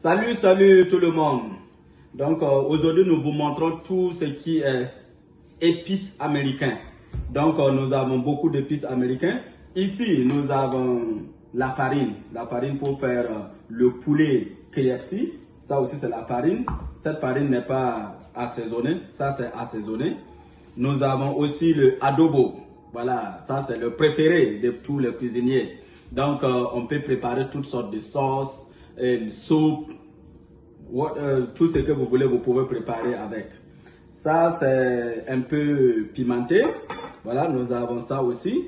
Salut tout le monde. Donc aujourd'hui nous vous montrons tout ce qui est épices américains. Donc nous avons beaucoup d'épices américains. Ici nous avons la farine pour faire le poulet KFC. Ça aussi c'est la farine. Cette farine n'est pas assaisonnée, ça c'est assaisonné. Nous avons aussi le adobo. Voilà, ça c'est le préféré de tous les cuisiniers. Donc on peut préparer toutes sortes de sauces, soupe, tout ce que vous voulez, vous pouvez préparer avec. Ça c'est un peu pimenté. Voilà, nous avons ça aussi.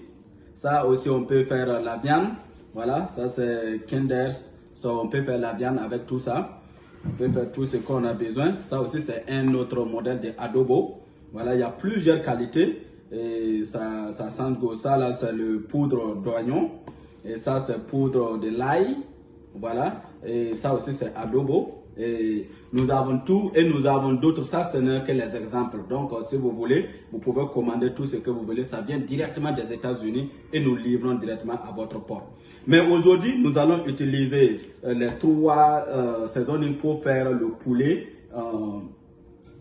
Ça aussi on peut faire la viande. Voilà, ça c'est Kinders. So, on peut faire la viande avec tout ça. On peut faire tout ce qu'on a besoin. Ça aussi c'est un autre modèle de adobo. Voilà, il y a plusieurs qualités. Et ça sent go. Ça là c'est le poudre d'oignon. Et ça c'est poudre de l'ail. Voilà. Et ça aussi c'est adobo. Et nous avons tout et nous avons d'autres. Ça ce n'est que les exemples. Donc si vous voulez, vous pouvez commander tout ce que vous voulez. Ça vient directement des États-Unis et nous livrons directement à votre porte. Mais aujourd'hui, nous allons utiliser les trois seasonings pour faire le poulet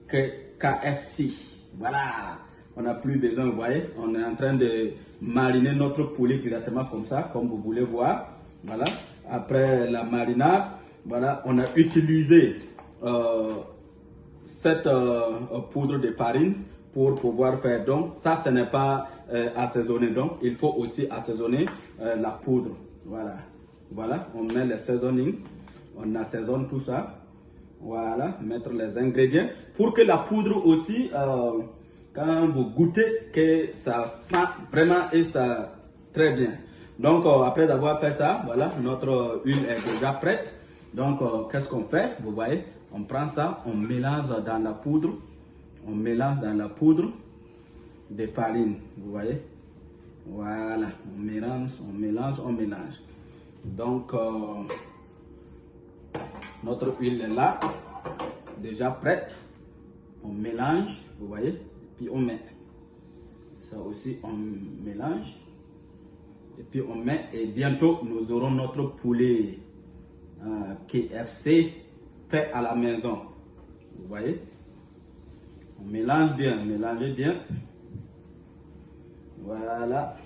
KFC. Voilà. On n'a plus besoin, vous voyez. On est en train de mariner notre poulet directement comme ça, comme vous voulez voir. Voilà. Après la marinade, voilà, on a utilisé cette poudre de farine pour pouvoir faire. Donc, ça, ce n'est pas assaisonné. Donc, il faut aussi assaisonner la poudre. Voilà. Voilà, on met le seasoning. On assaisonne tout ça. Voilà, mettre les ingrédients pour que la poudre aussi, quand vous goûtez, que ça sent vraiment et ça très bien. Donc, après avoir fait ça, voilà, notre huile est déjà prête. Donc, qu'est-ce qu'on fait? Vous voyez, on prend ça, on mélange dans la poudre. On mélange dans la poudre de farine. Vous voyez? Voilà, on mélange, on mélange, on mélange. Donc, notre huile est là, déjà prête. On mélange, vous voyez? Et puis on met. Ça aussi, on mélange. Et puis on met. Et bientôt, nous aurons notre poulet KFC fait à la maison. Vous voyez? On mélange bien, mélangez bien. Voilà.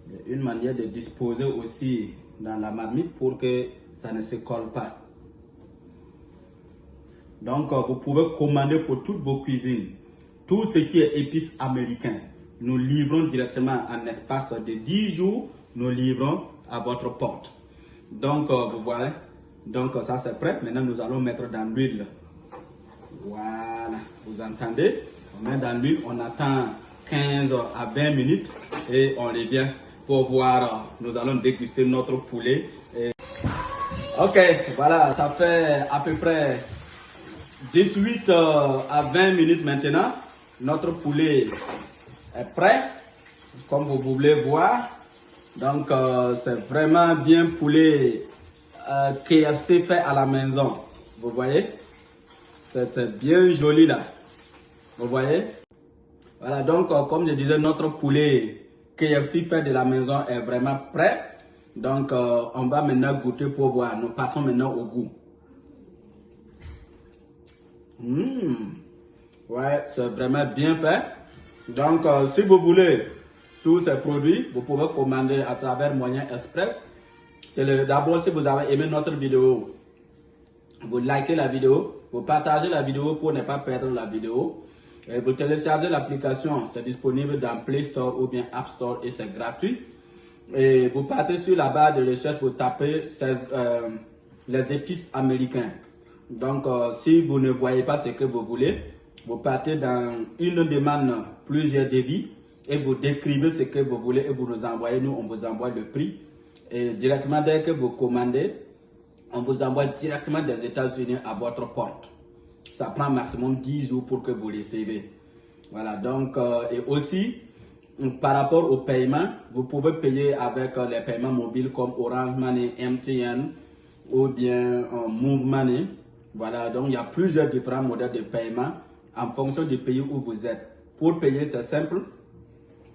Il y a une manière de disposer aussi dans la marmite pour que ça ne se colle pas. Donc, vous pouvez commander pour toutes vos cuisines. Tout ce qui est épices américains, nous livrons directement en espace de 10 jours. Nous livrons à votre porte. Donc, vous voyez. Donc, ça c'est prêt. Maintenant, nous allons mettre dans l'huile. Voilà. Vous entendez? On met dans l'huile. On attend 15 à 20 minutes. Et on revient pour voir. Nous allons déguster notre poulet. Ok, voilà. Ça fait à peu près 18 à 20 minutes maintenant. Notre poulet est prêt, comme vous voulez voir. Donc, c'est vraiment bien poulet KFC fait à la maison. Vous voyez? C'est bien joli là. Vous voyez? Voilà, donc, comme je disais, notre poulet KFC fait de la maison est vraiment prêt. Donc, on va maintenant goûter pour voir. Nous passons maintenant au goût. Ouais, c'est vraiment bien fait. Donc, si vous voulez tous ces produits, vous pouvez commander à travers Moyen Express. D'abord, si vous avez aimé notre vidéo, vous likez la vidéo, vous partagez la vidéo pour ne pas perdre la vidéo. Et vous téléchargez l'application, c'est disponible dans Play Store ou bien App Store et c'est gratuit. Et vous partez sur la barre de recherche pour taper les épices américains. Donc, si vous ne voyez pas ce que vous voulez, vous partez dans une demande, plusieurs devis, et vous décrivez ce que vous voulez et vous nous envoyez. Nous, on vous envoie le prix. Et directement, dès que vous commandez, on vous envoie directement des États-Unis à votre porte. Ça prend maximum 10 jours pour que vous recevez. Voilà, donc, et aussi, par rapport au paiement, vous pouvez payer avec les paiements mobiles comme Orange Money, MTN ou bien Move Money. Voilà, donc il y a plusieurs différents modèles de paiement en fonction du pays où vous êtes. Pour payer, c'est simple.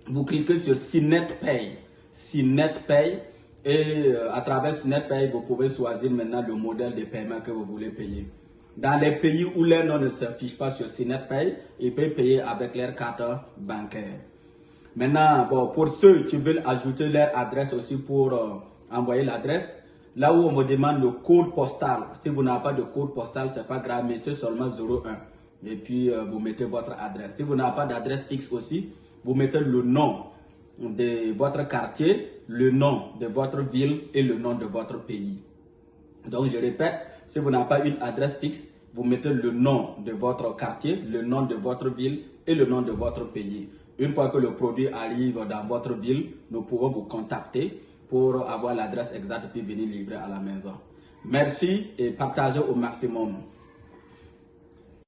Vous cliquez sur Signet Pay. Signet Pay. Et à travers SnapPay, vous pouvez choisir maintenant le modèle de paiement que vous voulez payer. Dans les pays où les noms ne s'affichent pas sur SnapPay, ils peuvent payer avec leur carte bancaire. Maintenant, bon, pour ceux qui veulent ajouter leur adresse aussi pour envoyer l'adresse, là où on me demande le code postal, si vous n'avez pas de code postal, c'est pas grave, mettez seulement 01 et puis vous mettez votre adresse. Si vous n'avez pas d'adresse fixe aussi, vous mettez le nom de votre quartier, le nom de votre ville et le nom de votre pays. Donc je répète, si vous n'avez pas une adresse fixe, vous mettez le nom de votre quartier, le nom de votre ville et le nom de votre pays. Une fois que le produit arrive dans votre ville, nous pouvons vous contacter pour avoir l'adresse exacte puis venir livrer à la maison. Merci et partagez au maximum.